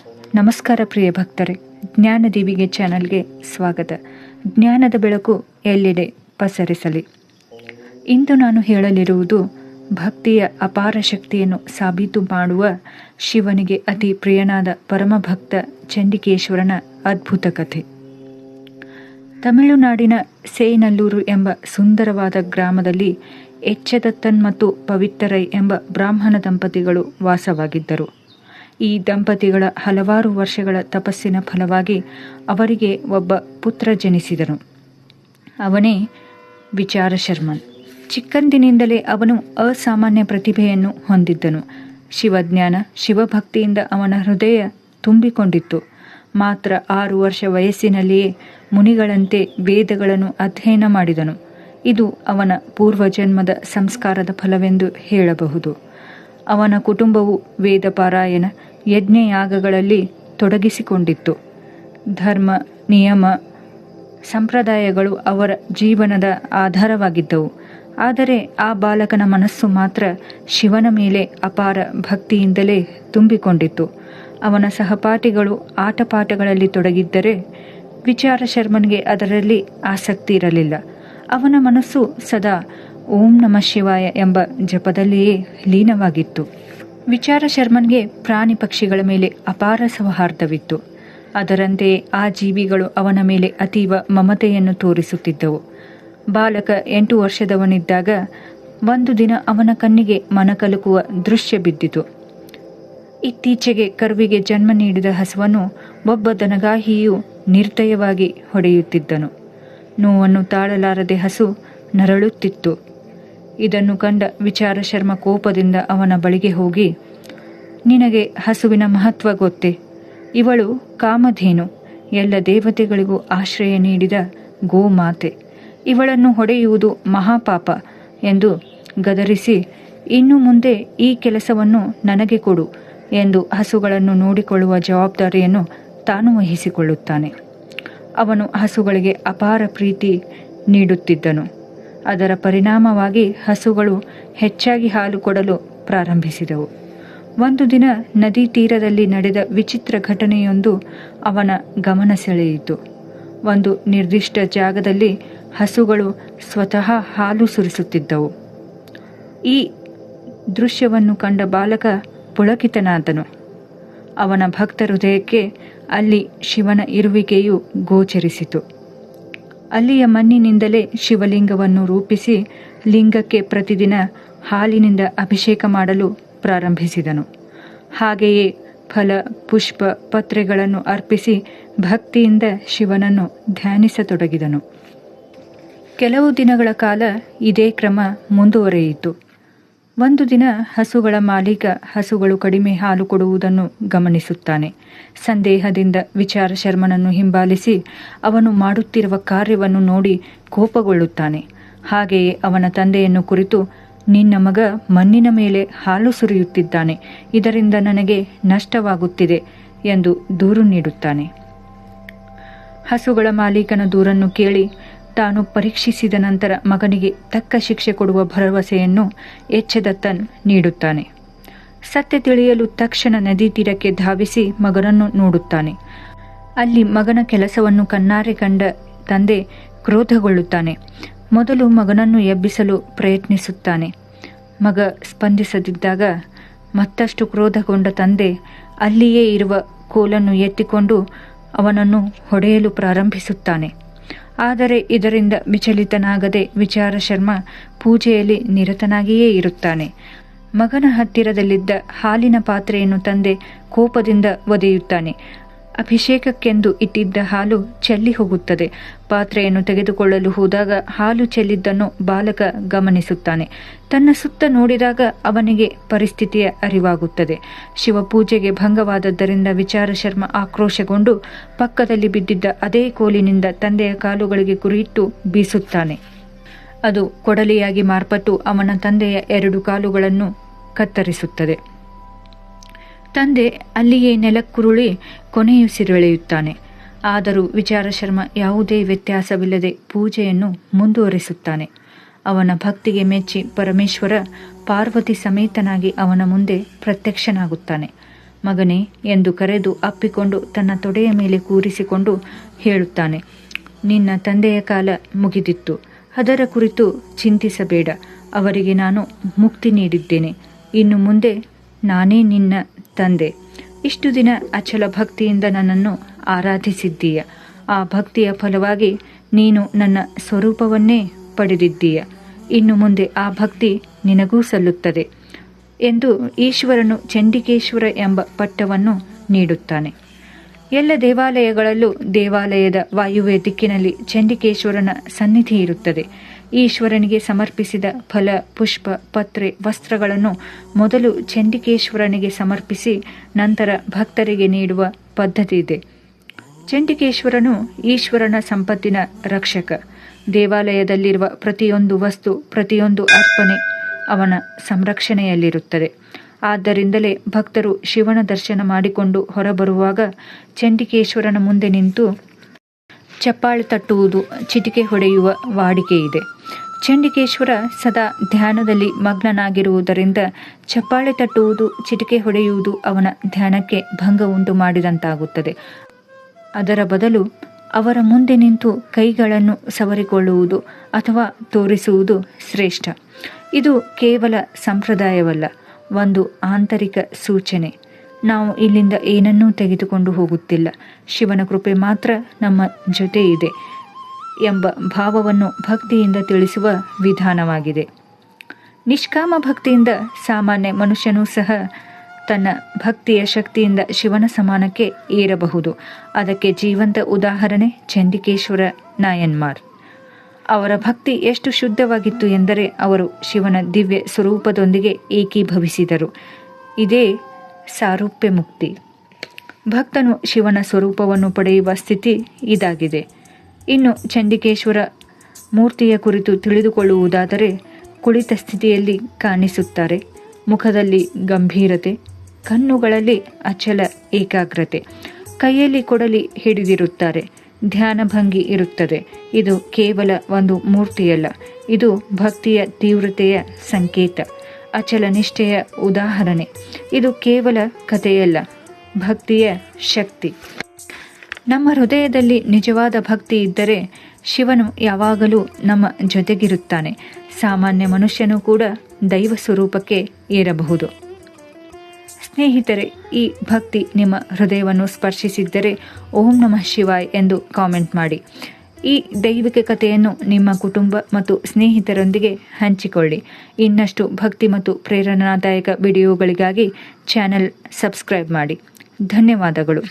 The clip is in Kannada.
ನಮಸ್ಕಾರ ಪ್ರಿಯ ಭಕ್ತರೇ, ಜ್ಞಾನದೀವಿಗೆ ಚಾನಲ್ಗೆ ಸ್ವಾಗತ. ಜ್ಞಾನದ ಬೆಳಕು ಎಲ್ಲೆಡೆ ಪಸರಿಸಲಿ. ಇಂದು ನಾನು ಹೇಳಲಿರುವುದು ಭಕ್ತಿಯ ಅಪಾರ ಶಕ್ತಿಯನ್ನು ಸಾಬೀತು ಮಾಡುವ ಶಿವನಿಗೆ ಅತಿ ಪ್ರಿಯನಾದ ಪರಮಭಕ್ತ ಚಂಡಿಕೇಶ್ವರನ ಅದ್ಭುತ ಕಥೆ. ತಮಿಳುನಾಡಿನ ಸೇನಲ್ಲೂರು ಎಂಬ ಸುಂದರವಾದ ಗ್ರಾಮದಲ್ಲಿ ಎಚ್ಚದತ್ತನ್ ಮತ್ತು ಪವಿತ್ತರೈ ಎಂಬ ಬ್ರಾಹ್ಮಣ ದಂಪತಿಗಳು ವಾಸವಾಗಿದ್ದರು. ಈ ದಂಪತಿಗಳ ಹಲವಾರು ವರ್ಷಗಳ ತಪಸ್ಸಿನ ಫಲವಾಗಿ ಅವರಿಗೆ ಒಬ್ಬ ಪುತ್ರ ಜನಿಸಿದನು. ಅವನೇ ವಿಚಾರಶರ್ಮನ್. ಚಿಕ್ಕಂದಿನಿಂದಲೇ ಅವನು ಅಸಾಮಾನ್ಯ ಪ್ರತಿಭೆಯನ್ನು ಹೊಂದಿದ್ದನು. ಶಿವಜ್ಞಾನ, ಶಿವಭಕ್ತಿಯಿಂದ ಅವನ ಹೃದಯ ತುಂಬಿಕೊಂಡಿತ್ತು. ಮಾತ್ರ 6 ವರ್ಷ ವಯಸ್ಸಿನಲ್ಲಿಯೇ ಮುನಿಗಳಂತೆ ವೇದಗಳನ್ನು ಅಧ್ಯಯನ ಮಾಡಿದನು. ಇದು ಅವನ ಪೂರ್ವಜನ್ಮದ ಸಂಸ್ಕಾರದ ಫಲವೆಂದು ಹೇಳಬಹುದು. ಅವನ ಕುಟುಂಬವು ವೇದ ಪಾರಾಯಣ, ಯಜ್ಞಯಾಗಗಳಲ್ಲಿ ತೊಡಗಿಸಿಕೊಂಡಿತ್ತು. ಧರ್ಮ, ನಿಯಮ, ಸಂಪ್ರದಾಯಗಳು ಅವರ ಜೀವನದ ಆಧಾರವಾಗಿದ್ದವು. ಆದರೆ ಆ ಬಾಲಕನ ಮನಸ್ಸು ಮಾತ್ರ ಶಿವನ ಮೇಲೆ ಅಪಾರ ಭಕ್ತಿಯಿಂದಲೇ ತುಂಬಿಕೊಂಡಿತ್ತು. ಅವನ ಸಹಪಾಠಿಗಳು ಆಟಪಾಠಗಳಲ್ಲಿ ತೊಡಗಿದ್ದರೆ ವಿಚಾರಶರ್ಮನ್ಗೆ ಅದರಲ್ಲಿ ಆಸಕ್ತಿ ಇರಲಿಲ್ಲ. ಅವನ ಮನಸ್ಸು ಸದಾ ಓಂ ನಮಃ ಶಿವಾಯ ಎಂಬ ಜಪದಲ್ಲಿಯೇ ಲೀನವಾಗಿತ್ತು. ವಿಚಾರಶರ್ಮನ್ಗೆ ಪ್ರಾಣಿ ಪಕ್ಷಿಗಳ ಮೇಲೆ ಅಪಾರ ಸೌಹಾರ್ದವಿತ್ತು. ಅದರಂತೆಯೇ ಆ ಜೀವಿಗಳು ಅವನ ಮೇಲೆ ಅತೀವ ಮಮತೆಯನ್ನು ತೋರಿಸುತ್ತಿದ್ದವು. ಬಾಲಕ 8 ವರ್ಷದವನಿದ್ದಾಗ ಒಂದು ದಿನ ಅವನ ಕಣ್ಣಿಗೆ ಮನಕಲುಕುವ ದೃಶ್ಯ ಬಿದ್ದಿತು. ಇತ್ತೀಚೆಗೆ ಕರುವಿಗೆ ಜನ್ಮ ನೀಡಿದ ಹಸುವನ್ನು ಒಬ್ಬ ದನಗಾಹಿಯು ನಿರ್ದಯವಾಗಿ ಹೊಡೆಯುತ್ತಿದ್ದನು. ನೋವನ್ನು ತಾಳಲಾರದೆ ಹಸು ನರಳುತ್ತಿತ್ತು. ಇದನ್ನು ಕಂಡ ವಿಚಾರಶರ್ಮ ಕೋಪದಿಂದ ಅವನ ಬಳಿಗೆ ಹೋಗಿ, ನಿನಗೆ ಹಸುವಿನ ಮಹತ್ವ ಗೊತ್ತೇ? ಇವಳು ಕಾಮಧೇನು, ಎಲ್ಲ ದೇವತೆಗಳಿಗೂ ಆಶ್ರಯ ನೀಡಿದ ಗೋಮಾತೆ. ಇವಳನ್ನು ಹೊಡೆಯುವುದು ಮಹಾಪಾಪ ಎಂದು ಗದರಿಸಿ, ಇನ್ನು ಮುಂದೆ ಈ ಕೆಲಸವನ್ನು ನನಗೆ ಕೊಡು ಎಂದು ಹಸುಗಳನ್ನು ನೋಡಿಕೊಳ್ಳುವ ಜವಾಬ್ದಾರಿಯನ್ನು ತಾನು ವಹಿಸಿಕೊಳ್ಳುತ್ತಾನೆ. ಅವನು ಹಸುಗಳಿಗೆ ಅಪಾರ ಪ್ರೀತಿ ನೀಡುತ್ತಿದ್ದನು. ಅದರ ಪರಿಣಾಮವಾಗಿ ಹಸುಗಳು ಹೆಚ್ಚಾಗಿ ಹಾಲು ಕೊಡಲು ಪ್ರಾರಂಭಿಸಿದವು. ಒಂದು ದಿನ ನದಿ ತೀರದಲ್ಲಿ ನಡೆದ ವಿಚಿತ್ರ ಘಟನೆಯೊಂದು ಅವನ ಗಮನ ಸೆಳೆಯಿತು. ಒಂದು ನಿರ್ದಿಷ್ಟ ಜಾಗದಲ್ಲಿ ಹಸುಗಳು ಸ್ವತಃ ಹಾಲು ಸುರಿಸುತ್ತಿದ್ದವು. ಈ ದೃಶ್ಯವನ್ನು ಕಂಡ ಬಾಲಕ ಪುಳಕಿತನಾದನು. ಅವನ ಭಕ್ತ ಹೃದಯಕ್ಕೆ ಅಲ್ಲಿ ಶಿವನ ಇರುವಿಕೆಯು ಗೋಚರಿಸಿತು. ಅಲ್ಲಿಯ ಮಣ್ಣಿನಿಂದಲೇ ಶಿವಲಿಂಗವನ್ನು ರೂಪಿಸಿ ಲಿಂಗಕ್ಕೆ ಪ್ರತಿದಿನ ಹಾಲಿನಿಂದ ಅಭಿಷೇಕ ಮಾಡಲು ಪ್ರಾರಂಭಿಸಿದನು. ಹಾಗೆಯೇ ಫಲ, ಪುಷ್ಪ, ಪತ್ರೆಗಳನ್ನು ಅರ್ಪಿಸಿ ಭಕ್ತಿಯಿಂದ ಶಿವನನ್ನು ಧ್ಯಾನಿಸತೊಡಗಿದನು. ಕೆಲವು ದಿನಗಳ ಕಾಲ ಇದೇ ಕ್ರಮ ಮುಂದುವರೆಯಿತು. ಒಂದು ದಿನ ಹಸುಗಳ ಮಾಲೀಕ ಹಸುಗಳು ಕಡಿಮೆ ಹಾಲು ಕೊಡುವುದನ್ನು ಗಮನಿಸುತ್ತಾನೆ. ಸಂದೇಹದಿಂದ ವಿಚಾರಶರ್ಮನನ್ನು ಹಿಂಬಾಲಿಸಿ ಅವನು ಮಾಡುತ್ತಿರುವ ಕಾರ್ಯವನ್ನು ನೋಡಿ ಕೋಪಗೊಳ್ಳುತ್ತಾನೆ. ಹಾಗೆಯೇ ಅವನ ತಂದೆಯನ್ನು ಕುರಿತು, ನಿನ್ನ ಮಗ ಮಣ್ಣಿನ ಮೇಲೆ ಹಾಲು ಸುರಿಯುತ್ತಿದ್ದಾನೆ, ಇದರಿಂದ ನನಗೆ ನಷ್ಟವಾಗುತ್ತಿದೆ ಎಂದು ದೂರು ನೀಡುತ್ತಾನೆ. ಹಸುಗಳ ಮಾಲೀಕನ ದೂರನ್ನು ಕೇಳಿ ತಾನು ಪರೀಕ್ಷಿಸಿದ ನಂತರ ಮಗನಿಗೆ ತಕ್ಕ ಶಿಕ್ಷೆ ಕೊಡುವ ಭರವಸೆಯನ್ನು ಎಚ್ಚದತ್ತನ್ ನೀಡುತ್ತಾನೆ. ಸತ್ಯ ತಿಳಿಯಲು ತಕ್ಷಣ ನದಿ ತೀರಕ್ಕೆ ಧಾವಿಸಿ ಮಗನನ್ನು ನೋಡುತ್ತಾನೆ. ಅಲ್ಲಿ ಮಗನ ಕೆಲಸವನ್ನು ಕಣ್ಣಾರೆ ಕಂಡ ತಂದೆ ಕ್ರೋಧಗೊಳ್ಳುತ್ತಾನೆ. ಮೊದಲು ಮಗನನ್ನು ಎಬ್ಬಿಸಲು ಪ್ರಯತ್ನಿಸುತ್ತಾನೆ. ಮಗ ಸ್ಪಂದಿಸದಿದ್ದಾಗ ಮತ್ತಷ್ಟು ಕ್ರೋಧಗೊಂಡ ತಂದೆ ಅಲ್ಲಿಯೇ ಇರುವ ಕೋಲನ್ನು ಎತ್ತಿಕೊಂಡು ಅವನನ್ನು ಹೊಡೆಯಲು ಪ್ರಾರಂಭಿಸುತ್ತಾನೆ. ಆದರೆ ಇದರಿಂದ ವಿಚಲಿತನಾಗದೆ ವಿಚಾರಶರ್ಮ ಪೂಜೆಯಲ್ಲಿ ನಿರತನಾಗಿಯೇ ಇರುತ್ತಾನೆ. ಮಗನ ಹತ್ತಿರದಲ್ಲಿದ್ದ ಹಾಲಿನ ಪಾತ್ರೆಯನ್ನು ತಂದೆ ಕೋಪದಿಂದ ಒದೆಯುತ್ತಾನೆ. ಅಭಿಷೇಕಕ್ಕೆಂದು ಇಟ್ಟಿದ್ದ ಹಾಲು ಚೆಲ್ಲಿ ಹೋಗುತ್ತದೆ. ಪಾತ್ರೆಯನ್ನು ತೆಗೆದುಕೊಳ್ಳಲು ಹೋದಾಗ ಹಾಲು ಚೆಲ್ಲಿದ್ದನ್ನು ಬಾಲಕ ಗಮನಿಸುತ್ತಾನೆ. ತನ್ನ ಸುತ್ತ ನೋಡಿದಾಗ ಅವನಿಗೆ ಪರಿಸ್ಥಿತಿಯ ಅರಿವಾಗುತ್ತದೆ. ಶಿವಪೂಜೆಗೆ ಭಂಗವಾದದ್ದರಿಂದ ವಿಚಾರಶರ್ಮ ಆಕ್ರೋಶಗೊಂಡು ಪಕ್ಕದಲ್ಲಿ ಬಿದ್ದಿದ್ದ ಅದೇ ಕೋಲಿನಿಂದ ತಂದೆಯ ಕಾಲುಗಳಿಗೆ ಗುರಿಯಿಟ್ಟು ಬೀಸುತ್ತಾನೆ. ಅದು ಕೊಡಲಿಯಾಗಿ ಮಾರ್ಪಟ್ಟು ಅವನ ತಂದೆಯ 2 ಕಾಲುಗಳನ್ನು ಕತ್ತರಿಸುತ್ತದೆ. ತಂದೆ ಅಲ್ಲಿಯೇ ನೆಲಕ್ಕುರುಳಿ ಕೊನೆಯುಸಿರೆಳೆಯುತ್ತಾನೆ. ಆದರೂ ವಿಚಾರಶರ್ಮ ಯಾವುದೇ ವ್ಯತ್ಯಾಸವಿಲ್ಲದೆ ಪೂಜೆಯನ್ನು ಮುಂದುವರಿಸುತ್ತಾನೆ. ಅವನ ಭಕ್ತಿಗೆ ಮೆಚ್ಚಿ ಪರಮೇಶ್ವರ ಪಾರ್ವತಿ ಸಮೇತನಾಗಿ ಅವನ ಮುಂದೆ ಪ್ರತ್ಯಕ್ಷನಾಗುತ್ತಾನೆ. ಮಗನೇ ಎಂದು ಕರೆದು ಅಪ್ಪಿಕೊಂಡು ತನ್ನ ತೊಡೆಯ ಮೇಲೆ ಕೂರಿಸಿಕೊಂಡು ಹೇಳುತ್ತಾನೆ, ನಿನ್ನ ತಂದೆಯ ಕಾಲ ಮುಗಿದಿತ್ತು, ಅದರ ಕುರಿತು ಚಿಂತಿಸಬೇಡ. ಅವರಿಗೆ ನಾನು ಮುಕ್ತಿ ನೀಡಿದ್ದೇನೆ. ಇನ್ನು ಮುಂದೆ ನಾನೇ ನಿನ್ನ ತಂದೆ. ಇಷ್ಟು ದಿನ ಅಚಲ ಭಕ್ತಿಯಿಂದ ನನ್ನನ್ನು ಆರಾಧಿಸಿದ್ದೀಯ. ಆ ಭಕ್ತಿಯ ಫಲವಾಗಿ ನೀನು ನನ್ನ ಸ್ವರೂಪವನ್ನೇ ಪಡೆದಿದ್ದೀಯ. ಇನ್ನು ಮುಂದೆ ಆ ಭಕ್ತಿ ನಿನಗೂ ಸಲ್ಲುತ್ತದೆ ಎಂದು ಈಶ್ವರನು ಚಂಡಿಕೇಶ್ವರ ಎಂಬ ಪಟ್ಟವನ್ನು ನೀಡುತ್ತಾನೆ. ಎಲ್ಲ ದೇವಾಲಯಗಳಲ್ಲೂ ದೇವಾಲಯದ ವಾಯುವ್ಯ ದಿಕ್ಕಿನಲ್ಲಿ ಚಂಡಿಕೇಶ್ವರನ ಸನ್ನಿಧಿ ಇರುತ್ತದೆ. ಈಶ್ವರನಿಗೆ ಸಮರ್ಪಿಸಿದ ಫಲ, ಪುಷ್ಪ, ಪತ್ರೆ, ವಸ್ತ್ರಗಳನ್ನು ಮೊದಲು ಚಂಡಿಕೇಶ್ವರನಿಗೆ ಸಮರ್ಪಿಸಿ ನಂತರ ಭಕ್ತರಿಗೆ ನೀಡುವ ಪದ್ಧತಿ ಇದೆ. ಚಂಡಿಕೇಶ್ವರನು ಈಶ್ವರನ ಸಂಪತ್ತಿನ ರಕ್ಷಕ. ದೇವಾಲಯದಲ್ಲಿರುವ ಪ್ರತಿಯೊಂದು ವಸ್ತು, ಪ್ರತಿಯೊಂದು ಅರ್ಪಣೆ ಅವನ ಸಂರಕ್ಷಣೆಯಲ್ಲಿರುತ್ತದೆ. ಆದ್ದರಿಂದಲೇ ಭಕ್ತರು ಶಿವನ ದರ್ಶನ ಮಾಡಿಕೊಂಡು ಹೊರಬರುವಾಗ ಚಂಡಿಕೇಶ್ವರನ ಮುಂದೆ ನಿಂತು ಚಪ್ಪಾಳೆ ತಟ್ಟುವುದು, ಚಿಟಿಕೆ ಹೊಡೆಯುವ ವಾಡಿಕೆ ಇದೆ. ಚಂಡಿಕೇಶ್ವರ ಸದಾ ಧ್ಯಾನದಲ್ಲಿ ಮಗ್ನನಾಗಿರುವುದರಿಂದ ಚಪ್ಪಾಳೆ ತಟ್ಟುವುದು, ಚಿಟಿಕೆ ಹೊಡೆಯುವುದು ಅವನ ಧ್ಯಾನಕ್ಕೆ ಭಂಗ ಉಂಟು ಮಾಡಿದಂತಾಗುತ್ತದೆ. ಅದರ ಬದಲು ಅವರ ಮುಂದೆ ನಿಂತು ಕೈಗಳನ್ನು ಸವರಿಕೊಳ್ಳುವುದು ಅಥವಾ ತೋರಿಸುವುದು ಶ್ರೇಷ್ಠ. ಇದು ಕೇವಲ ಸಂಪ್ರದಾಯವಲ್ಲ, ಒಂದು ಆಂತರಿಕ ಸೂಚನೆ. ನಾವು ಇಲ್ಲಿಂದ ಏನನ್ನೂ ತೆಗೆದುಕೊಂಡು ಹೋಗುತ್ತಿಲ್ಲ, ಶಿವನ ಕೃಪೆ ಮಾತ್ರ ನಮ್ಮ ಜೊತೆ ಇದೆ ಎಂಬ ಭಾವವನ್ನು ಭಕ್ತಿಯಿಂದ ತಿಳಿಸುವ ವಿಧಾನವಾಗಿದೆ. ನಿಷ್ಕಾಮ ಭಕ್ತಿಯಿಂದ ಸಾಮಾನ್ಯ ಮನುಷ್ಯನೂ ಸಹ ತನ್ನ ಭಕ್ತಿಯ ಶಕ್ತಿಯಿಂದ ಶಿವನ ಸಮಾನಕ್ಕೆ ಏರಬಹುದು. ಅದಕ್ಕೆ ಜೀವಂತ ಉದಾಹರಣೆ ಚಂಡಿಕೇಶ್ವರ ನಾಯನ್ಮಾರ್. ಅವರ ಭಕ್ತಿ ಎಷ್ಟು ಶುದ್ಧವಾಗಿತ್ತು ಎಂದರೆ ಅವರು ಶಿವನ ದಿವ್ಯ ಸ್ವರೂಪದೊಂದಿಗೆ ಏಕೀಭವಿಸಿದರು. ಇದೇ ಸಾರೂಪ್ಯ ಮುಕ್ತಿ. ಭಕ್ತನು ಶಿವನ ಸ್ವರೂಪವನ್ನು ಪಡೆಯುವ ಸ್ಥಿತಿ ಇದಾಗಿದೆ. ಇನ್ನು ಚಂಡಿಕೇಶ್ವರ ಮೂರ್ತಿಯ ಕುರಿತು ತಿಳಿದುಕೊಳ್ಳುವುದಾದರೆ, ಕುಳಿತ ಸ್ಥಿತಿಯಲ್ಲಿ ಕಾಣಿಸುತ್ತಾರೆ. ಮುಖದಲ್ಲಿ ಗಂಭೀರತೆ, ಕಣ್ಣುಗಳಲ್ಲಿ ಅಚಲ ಏಕಾಗ್ರತೆ, ಕೈಯಲ್ಲಿ ಕೊಡಲಿ ಹಿಡಿದಿರುತ್ತಾರೆ, ಧ್ಯಾನ ಭಂಗಿ ಇರುತ್ತದೆ. ಇದು ಕೇವಲ ಒಂದು ಮೂರ್ತಿಯಲ್ಲ, ಇದು ಭಕ್ತಿಯ ತೀವ್ರತೆಯ ಸಂಕೇತ, ಅಚಲ ನಿಷ್ಠೆಯ ಉದಾಹರಣೆ. ಇದು ಕೇವಲ ಕಥೆಯಲ್ಲ, ಭಕ್ತಿಯ ಶಕ್ತಿ. ನಮ್ಮ ಹೃದಯದಲ್ಲಿ ನಿಜವಾದ ಭಕ್ತಿ ಇದ್ದರೆ ಶಿವನು ಯಾವಾಗಲೂ ನಮ್ಮ ಜೊತೆಗಿರುತ್ತಾನೆ. ಸಾಮಾನ್ಯ ಮನುಷ್ಯನೂ ಕೂಡ ದೈವ ಸ್ವರೂಪಕ್ಕೆ ಏರಬಹುದು. ಸ್ನೇಹಿತರೆ, ಈ ಭಕ್ತಿ ನಿಮ್ಮ ಹೃದಯವನ್ನು ಸ್ಪರ್ಶಿಸಿದ್ದರೆ ಓಂ ನಮಃ ಶಿವಾಯ್ ಎಂದು ಕಾಮೆಂಟ್ ಮಾಡಿ. ಈ ದೈವಿಕ ಕಥೆಯನ್ನು ನಿಮ್ಮ ಕುಟುಂಬ ಮತ್ತು ಸ್ನೇಹಿತರೊಂದಿಗೆ ಹಂಚಿಕೊಳ್ಳಿ. ಇನ್ನಷ್ಟು ಭಕ್ತಿ ಮತ್ತು ಪ್ರೇರಣಾದಾಯಕ ವಿಡಿಯೋಗಳಿಗಾಗಿ ಚಾನೆಲ್ ಸಬ್ಸ್ಕ್ರೈಬ್ ಮಾಡಿ. ಧನ್ಯವಾದಗಳು.